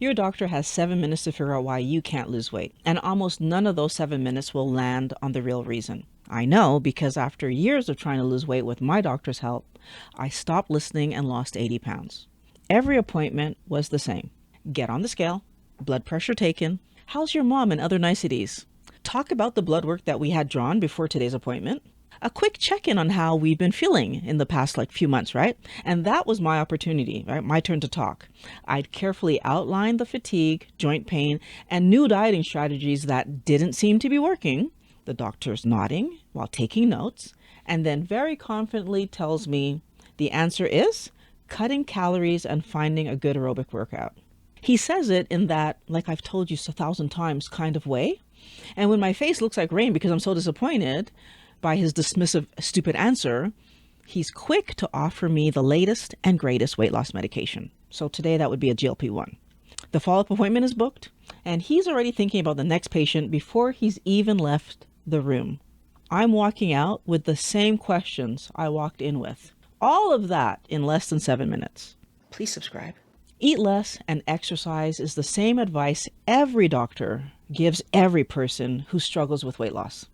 Your doctor has 7 minutes to figure out why you can't lose weight, and almost none of those 7 minutes will land on the real reason. I know because after years of trying to lose weight with my doctor's help, I stopped listening and lost 80 pounds. Every appointment was the same. Get on the scale, blood pressure taken, how's your mom, and other niceties. Talk about the blood work that we had drawn before today's appointment. A quick check-in on how we've been feeling in the past few months, right? And that was my opportunity, right? My turn to talk. I'd carefully outlined the fatigue, joint pain, and new dieting strategies that didn't seem to be working. The doctor's nodding while taking notes, and then very confidently tells me the answer is cutting calories and finding a good aerobic workout. He says it in that, like I've told you 1,000 times kind of way. And when my face looks like rain because I'm so disappointed by his dismissive, stupid answer, he's quick to offer me the latest and greatest weight loss medication. So today that would be a GLP-1. The follow-up appointment is booked, and he's already thinking about the next patient before he's even left the room. I'm walking out with the same questions I walked in with. All of that in less than 7 minutes. Please subscribe. Eat less and exercise is the same advice every doctor gives every person who struggles with weight loss.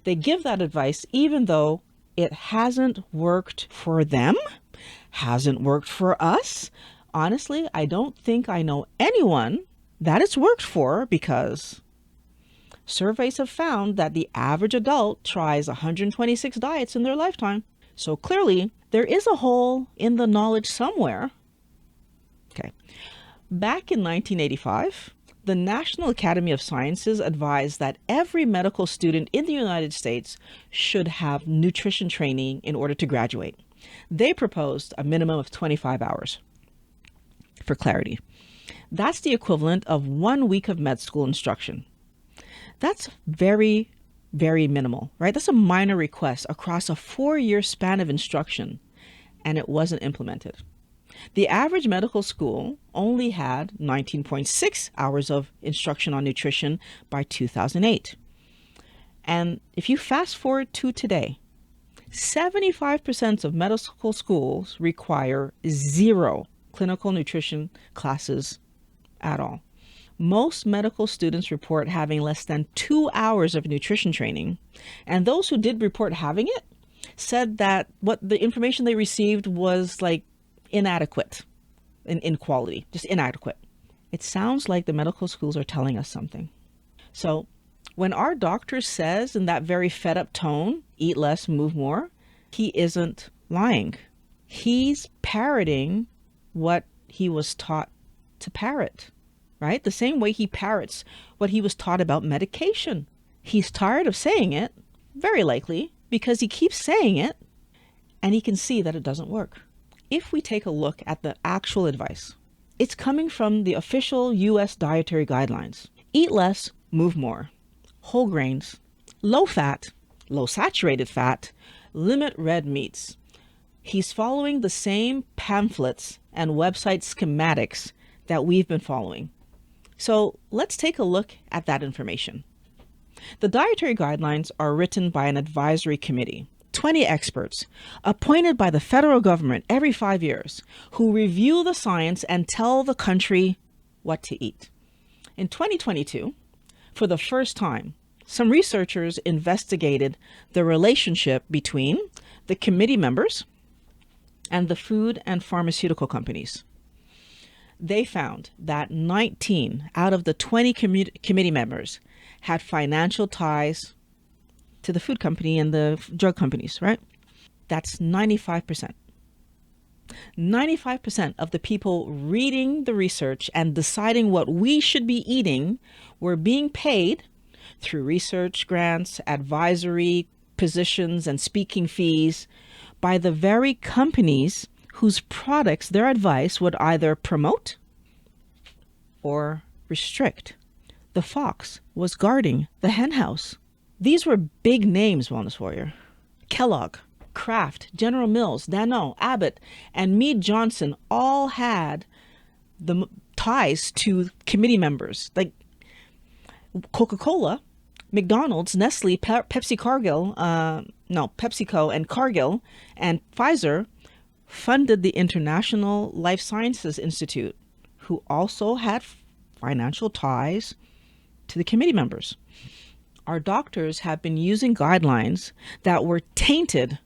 They give that advice even though it hasn't worked for them, hasn't worked for us. Honestly, I don't think I know anyone that it's worked for, because surveys have found that the average adult tries 126 diets in their lifetime. So clearly, there is a hole in the knowledge somewhere. Okay. Back in 1985, the National Academy of Sciences advised that every medical student in the United States should have nutrition training in order to graduate. They proposed a minimum of 25 hours. For clarity, that's the equivalent of 1 week of med school instruction. That's very, very minimal, right? That's a minor request across a 4-year span of instruction, and it wasn't implemented. The average medical school only had 19.6 hours of instruction on nutrition by 2008. And if you fast forward to today, 75% of medical schools require 0 clinical nutrition classes at all. Most medical students report having less than 2 hours of nutrition training, and those who did report having it said that what the information they received was like inadequate in quality, just inadequate. It sounds like the medical schools are telling us something. So when our doctor says in that very fed up tone, eat less, move more, he isn't lying. He's parroting what he was taught to parrot, right? The same way he parrots what he was taught about medication. He's tired of saying it, very likely, because he keeps saying it and he can see that it doesn't work. If we take a look at the actual advice, it's coming from the official US dietary guidelines. Eat less, move more. Whole grains, low fat, low saturated fat, limit red meats. He's following the same pamphlets and website schematics that we've been following. So let's take a look at that information. The dietary guidelines are written by an advisory committee, 20 experts appointed by the federal government every 5 years, who review the science and tell the country what to eat. In 2022, for the first time, some researchers investigated the relationship between the committee members and the food and pharmaceutical companies. They found that 19 out of the 20 committee members had financial ties to the food company and the drug companies, right? That's 95%. 95% of the people reading the research and deciding what we should be eating were being paid through research grants, advisory positions, and speaking fees by the very companies whose products their advice would either promote or restrict. The fox was guarding the henhouse. These were big names, Wellness Warrior. Kellogg, Kraft, General Mills, Danone, Abbott, and Mead Johnson all had the ties to committee members. Like Coca-Cola, McDonald's, Nestle, PepsiCo and Cargill, and Pfizer funded the International Life Sciences Institute who also had financial ties to the committee members. Our doctors have been using guidelines that were tainted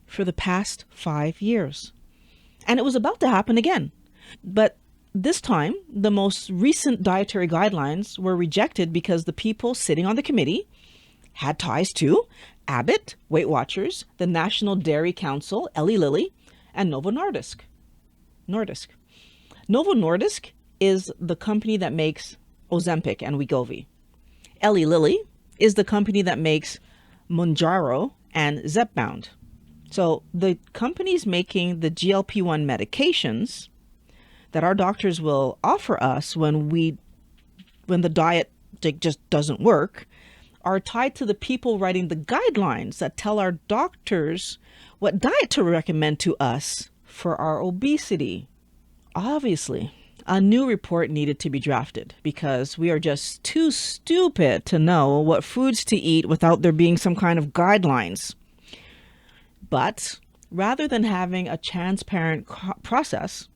for the past 5 years. And it was about to happen again. But this time, the most recent dietary guidelines were rejected because the people sitting on the committee had ties to Abbott, Weight Watchers, the National Dairy Council, Eli Lilly, and Novo Nordisk. Novo Nordisk is the company that makes Ozempic and Wegovy. Eli Lilly is the company that makes Mounjaro and Zepbound. So the companies making the GLP-1 medications that our doctors will offer us when the diet just doesn't work are tied to the people writing the guidelines that tell our doctors what diet to recommend to us for our obesity. Obviously, a new report needed to be drafted because we are just too stupid to know what foods to eat without there being some kind of guidelines. But rather than having a transparent process,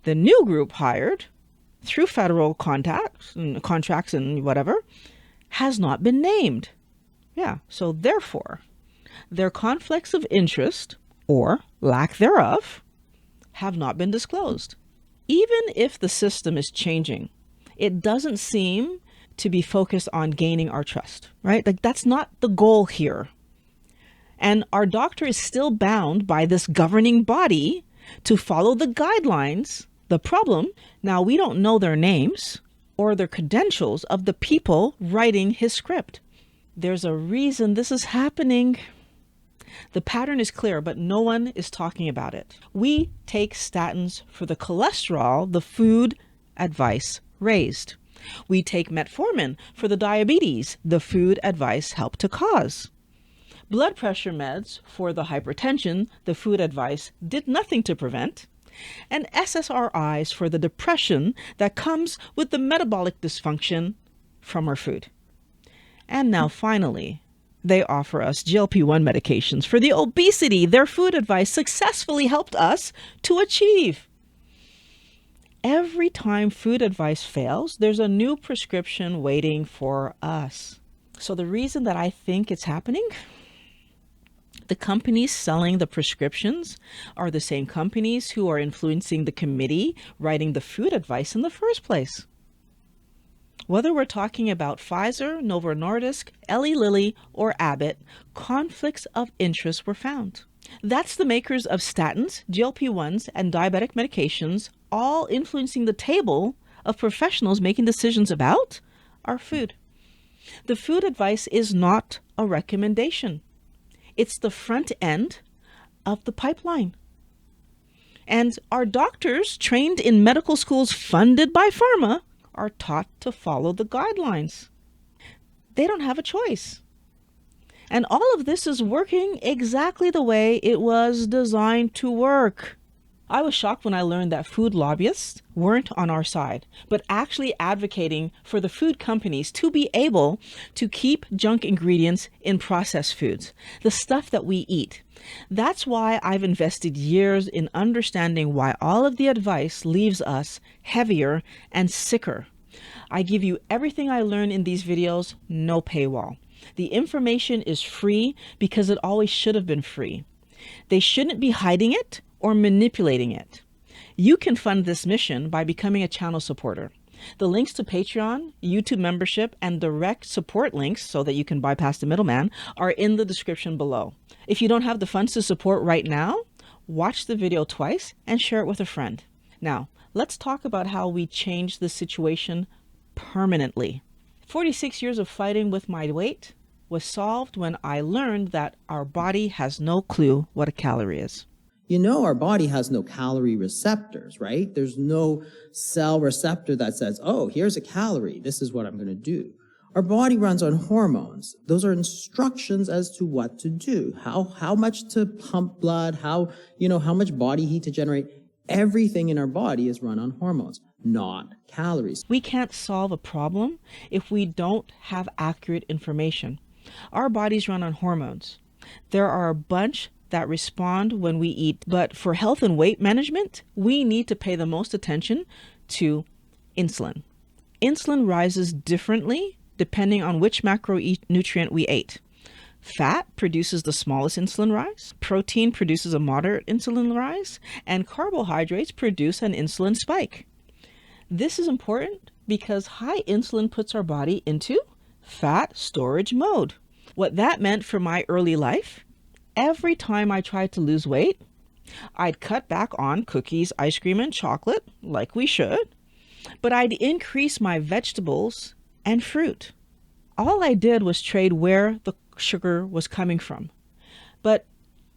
the new group hired through federal contracts and whatever has not been named. So therefore, their conflicts of interest or lack thereof have not been disclosed. Even if the system is changing, it doesn't seem to be focused on gaining our trust, right? Like that's not the goal here. And our doctor is still bound by this governing body to follow the guidelines. The problem, now we don't know their names or their credentials of the people writing his script. There's a reason this is happening. The pattern is clear, but no one is talking about it. We take statins for the cholesterol the food advice raised. We take metformin for the diabetes the food advice helped to cause. Blood pressure meds for the hypertension the food advice did nothing to prevent. And SSRIs for the depression that comes with the metabolic dysfunction from our food. And now finally, they offer us GLP-1 medications for the obesity their food advice successfully helped us to achieve. Every time food advice fails, there's a new prescription waiting for us. So the reason that I think it's happening, the companies selling the prescriptions are the same companies who are influencing the committee writing the food advice in the first place. Whether we're talking about Pfizer, Novo Nordisk, Eli Lilly, or Abbott, conflicts of interest were found. That's the makers of statins, GLP-1s, and diabetic medications, all influencing the table of professionals making decisions about our food. The food advice is not a recommendation. It's the front end of the pipeline. And our doctors trained in medical schools funded by pharma are taught to follow the guidelines. They don't have a choice. And all of this is working exactly the way it was designed to work. I was shocked when I learned that food lobbyists weren't on our side, but actually advocating for the food companies to be able to keep junk ingredients in processed foods, the stuff that we eat. That's why I've invested years in understanding why all of the advice leaves us heavier and sicker. I give you everything I learn in these videos, no paywall. The information is free because it always should have been free. They shouldn't be hiding it or manipulating it. You can fund this mission by becoming a channel supporter. The links to Patreon, YouTube membership, and direct support links so that you can bypass the middleman are in the description below. If you don't have the funds to support right now, watch the video twice and share it with a friend. Now, let's talk about how we change the situation permanently. 46 years of fighting with my weight was solved when I learned that our body has no clue what a calorie is. You know, our body has no calorie receptors, right? There's no cell receptor that says, oh, here's a calorie. This is what I'm going to do. Our body runs on hormones. Those are instructions as to what to do, how much to pump blood, how much body heat to generate. Everything in our body is run on hormones, not calories. We can't solve a problem if we don't have accurate information. Our bodies run on hormones. There are a bunch that respond when we eat, but for health and weight management, we need to pay the most attention to insulin. Insulin rises differently depending on which macronutrient we ate. Fat produces the smallest insulin rise, protein produces a moderate insulin rise, and carbohydrates produce an insulin spike. This is important because high insulin puts our body into fat storage mode. What that meant for my early life, every time I tried to lose weight, I'd cut back on cookies, ice cream, and chocolate, like we should, but I'd increase my vegetables and fruit. All I did was trade where the sugar was coming from. But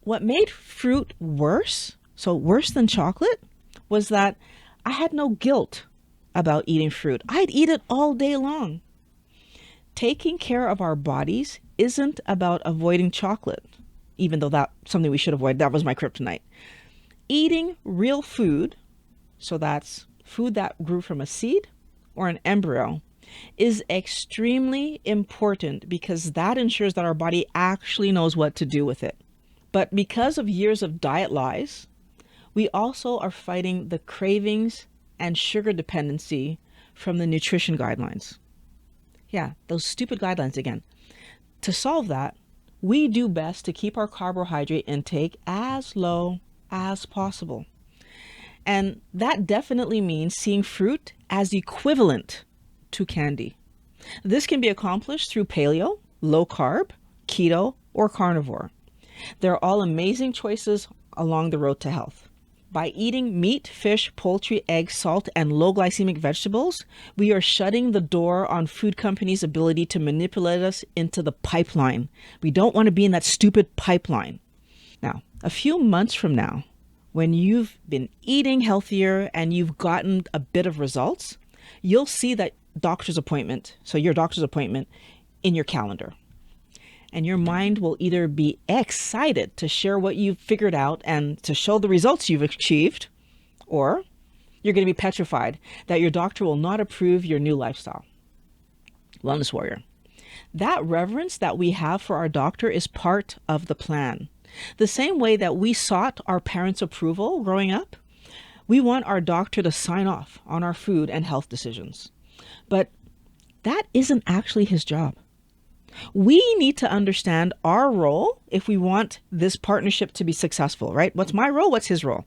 what made fruit worse, so worse than chocolate, was that I had no guilt about eating fruit. I'd eat it all day long. Taking care of our bodies isn't about avoiding chocolate, even though that's something we should avoid. That was my kryptonite. Eating real food, so that's food that grew from a seed or an embryo, is extremely important because that ensures that our body actually knows what to do with it. But because of years of diet lies, we also are fighting the cravings and sugar dependency from the nutrition guidelines. Yeah, those stupid guidelines again. To solve that, we do best to keep our carbohydrate intake as low as possible. And that definitely means seeing fruit as equivalent to candy. This can be accomplished through paleo, low carb, keto, or carnivore. They're all amazing choices along the road to health. By eating meat, fish, poultry, eggs, salt, and low glycemic vegetables, we are shutting the door on food companies' ability to manipulate us into the pipeline. We don't want to be in that stupid pipeline. Now, a few months from now, when you've been eating healthier and you've gotten a bit of results, you'll see that your doctor's appointment in your calendar. And your mind will either be excited to share what you've figured out and to show the results you've achieved, or you're going to be petrified that your doctor will not approve your new lifestyle. Wellness warrior. That reverence that we have for our doctor is part of the plan. The same way that we sought our parents' approval growing up, we want our doctor to sign off on our food and health decisions. But that isn't actually his job. We need to understand our role if we want this partnership to be successful, right? What's my role? What's his role?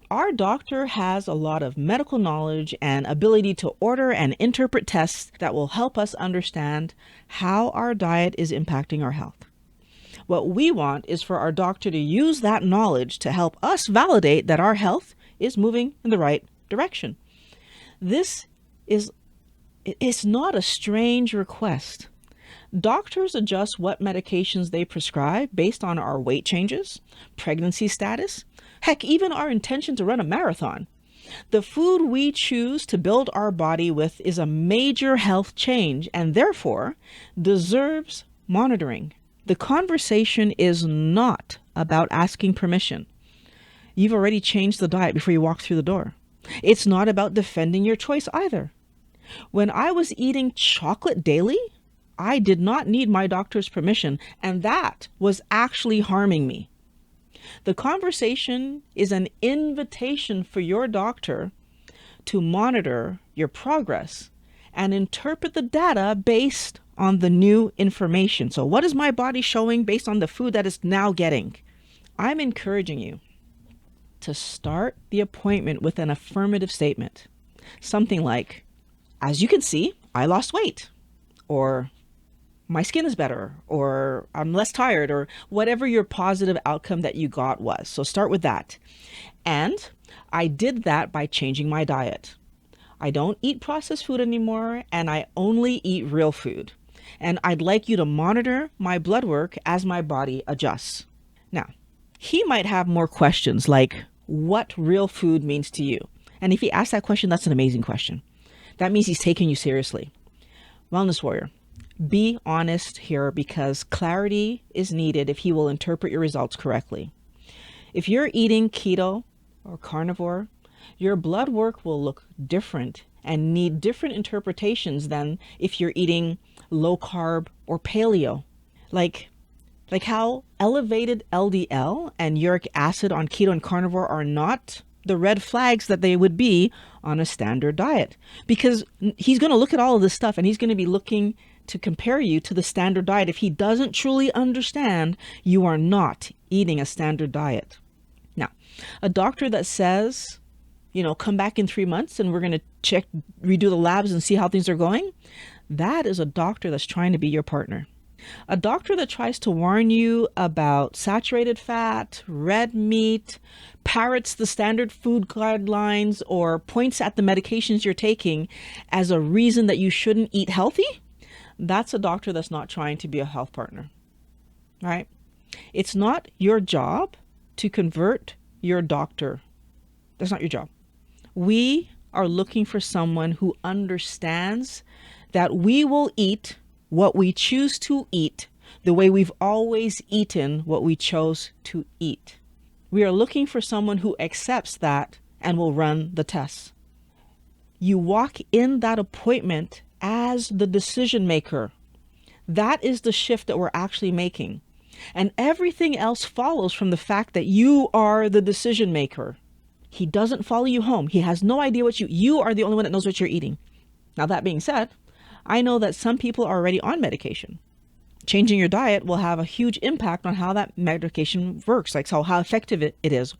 Our doctor has a lot of medical knowledge and ability to order and interpret tests that will help us understand how our diet is impacting our health. What we want is for our doctor to use that knowledge to help us validate that our health is moving in the right direction. It's not a strange request. Doctors adjust what medications they prescribe based on our weight changes, pregnancy status, heck, even our intention to run a marathon. The food we choose to build our body with is a major health change and therefore deserves monitoring. The conversation is not about asking permission. You've already changed the diet before you walk through the door. It's not about defending your choice either. When I was eating chocolate daily, I did not need my doctor's permission, and that was actually harming me. The conversation is an invitation for your doctor to monitor your progress and interpret the data based on the new information. So what is my body showing based on the food that it's now getting? I'm encouraging you to start the appointment with an affirmative statement. Something like, as you can see, I lost weight, or my skin is better, or I'm less tired, or whatever your positive outcome that you got was. So start with that. And I did that by changing my diet. I don't eat processed food anymore, and I only eat real food. And I'd like you to monitor my blood work as my body adjusts. Now, he might have more questions like what real food means to you. And if he asks that question, that's an amazing question. That means he's taking you seriously. Wellness warrior, be honest here because clarity is needed if he will interpret your results correctly. If you're eating keto or carnivore, your blood work will look different and need different interpretations than if you're eating low carb or paleo. Like how elevated LDL and uric acid on keto and carnivore are not the red flags that they would be on a standard diet, because he's going to look at all of this stuff and he's going to be looking to compare you to the standard diet if he doesn't truly understand you are not eating a standard diet. Now, a doctor that says, come back in 3 months and we're going to redo the labs and see how things are going, that is a doctor that's trying to be your partner. A doctor that tries to warn you about saturated fat, red meat, parrots the standard food guidelines, or points at the medications you're taking as a reason that you shouldn't eat healthy, that's a doctor that's not trying to be a health partner, right? It's not your job to convert your doctor. That's not your job. We are looking for someone who understands that we will eat what we choose to eat the way we've always eaten what we chose to eat. We are looking for someone who accepts that and will run the tests. You walk in that appointment as the decision maker. That is the shift that we're actually making. And everything else follows from the fact that you are the decision maker. He doesn't follow you home. He has no idea what you are the only one that knows what you're eating. Now, that being said, I know that some people are already on medication. Changing your diet will have a huge impact on how that medication works, like how effective it is,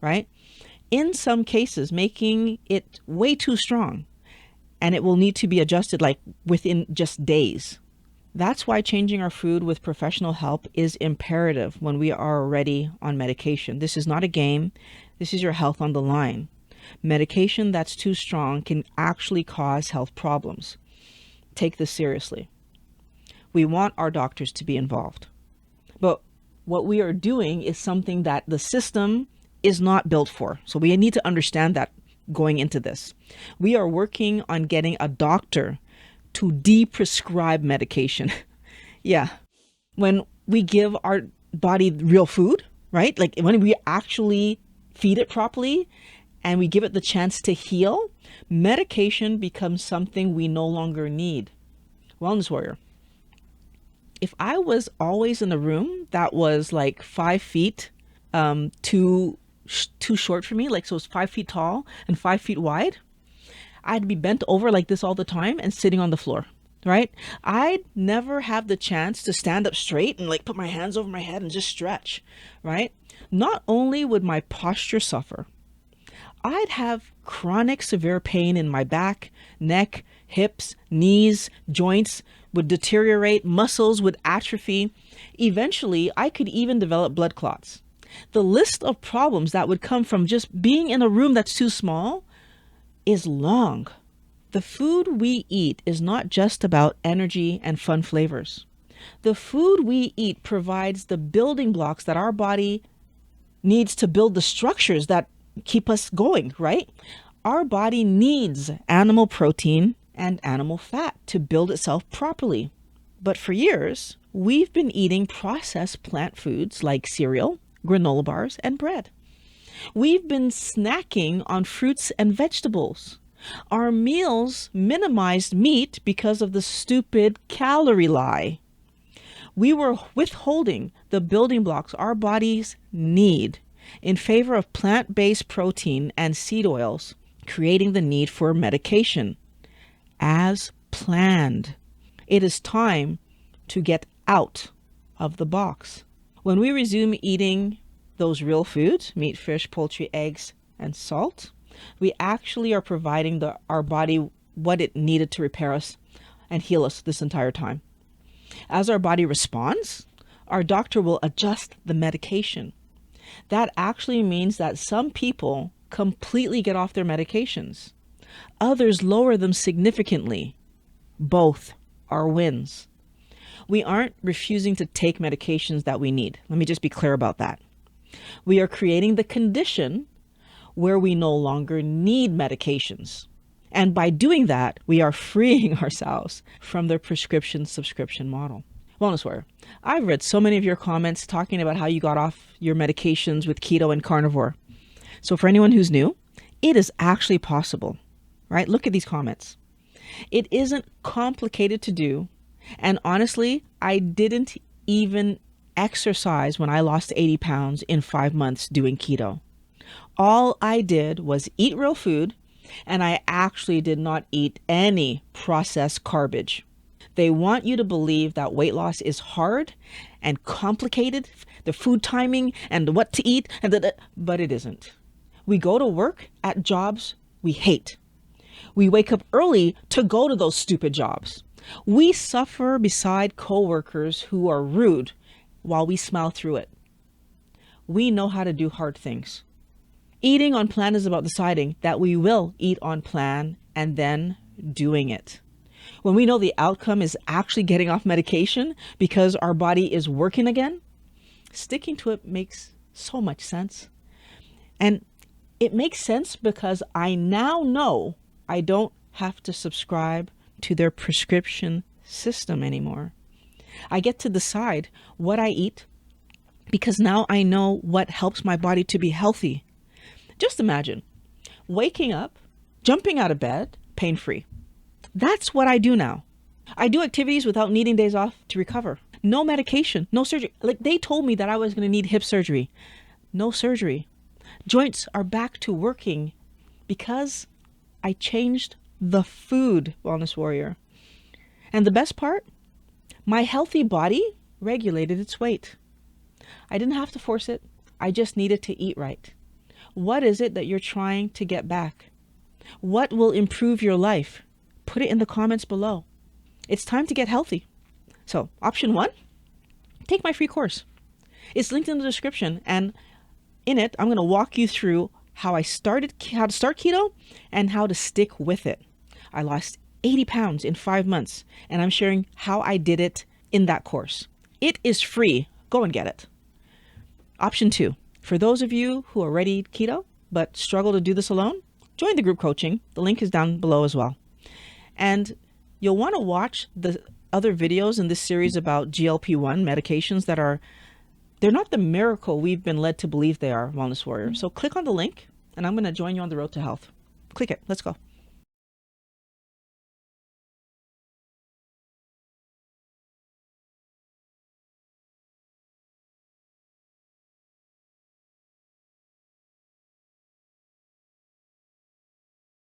right? In some cases, making it way too strong, and it will need to be adjusted like within just days. That's why changing our food with professional help is imperative when we are already on medication. This is not a game. This is your health on the line. Medication that's too strong can actually cause health problems. Take this seriously. We want our doctors to be involved. But what we are doing is something that the system is not built for. So we need to understand that going into this. We are working on getting a doctor to de-prescribe medication. Yeah. When we give our body real food, right? Like when we actually feed it properly and we give it the chance to heal, medication becomes something we no longer need. Wellness warrior. If I was always in a room that was like 5 feet too short for me, like so it's 5 feet tall and 5 feet wide, I'd be bent over like this all the time and sitting on the floor, right? I'd never have the chance to stand up straight and like put my hands over my head and just stretch, right? Not only would my posture suffer, I'd have chronic severe pain in my back, neck, hips, knees, joints would deteriorate, muscles would atrophy. Eventually, I could even develop blood clots. The list of problems that would come from just being in a room that's too small is long. The food we eat is not just about energy and fun flavors. The food we eat provides the building blocks that our body needs to build the structures that keep us going, right? Our body needs animal protein and animal fat to build itself properly. But for years, we've been eating processed plant foods like cereal, granola bars, and bread. We've been snacking on fruits and vegetables. Our meals minimized meat because of the stupid calorie lie. We were withholding the building blocks our bodies need in favor of plant-based protein and seed oils, creating the need for medication. As planned, it is time to get out of the box. When we resume eating those real foods, meat, fish, poultry, eggs, and salt, we actually are providing our body what it needed to repair us and heal us this entire time. As our body responds, our doctor will adjust the medication. That actually means that some people completely get off their medications. Others lower them significantly. Both are wins. We aren't refusing to take medications that we need. Let me just be clear about that. We are creating the condition where we no longer need medications. And by doing that, we are freeing ourselves from the prescription subscription model. Wellness Warrior, I've read so many of your comments talking about how you got off your medications with keto and carnivore. So for anyone who's new, it is actually possible, right? Look at these comments. It isn't complicated to do. And honestly, I didn't even exercise when I lost 80 pounds in 5 months doing keto. All I did was eat real food, and I actually did not eat any processed garbage. They want you to believe that weight loss is hard and complicated, the food timing and what to eat, but it isn't. We go to work at jobs we hate. We wake up early to go to those stupid jobs. We suffer beside coworkers who are rude while we smile through it. We know how to do hard things. Eating on plan is about deciding that we will eat on plan and then doing it. When we know the outcome is actually getting off medication because our body is working again, sticking to it makes so much sense. And it makes sense because I now know I don't have to subscribe to their prescription system anymore. I get to decide what I eat because now I know what helps my body to be healthy. Just imagine waking up, jumping out of bed, pain-free. That's what I do now. I do activities without needing days off to recover. No medication, no surgery. Like they told me that I was going to need hip surgery. No surgery. Joints are back to working because I changed the food, Wellness Warrior. And the best part, my healthy body regulated its weight. I didn't have to force it. I just needed to eat right. What is it that you're trying to get back? What will improve your life? Put it in the comments below. It's time to get healthy. So, option 1, take my free course. It's linked in the description, and in it, I'm going to walk you through how to start keto and how to stick with it. I lost 80 pounds in 5 months, and I'm sharing how I did it in that course. It is free. Go and get it. Option 2, for those of you who are already keto but struggle to do this alone, join the group coaching. The link is down below as well. And you'll want to watch the other videos in this series about GLP-1 medications they're not the miracle we've been led to believe they are, Wellness Warrior. So click on the link and I'm going to join you on the road to health. Click it. Let's go.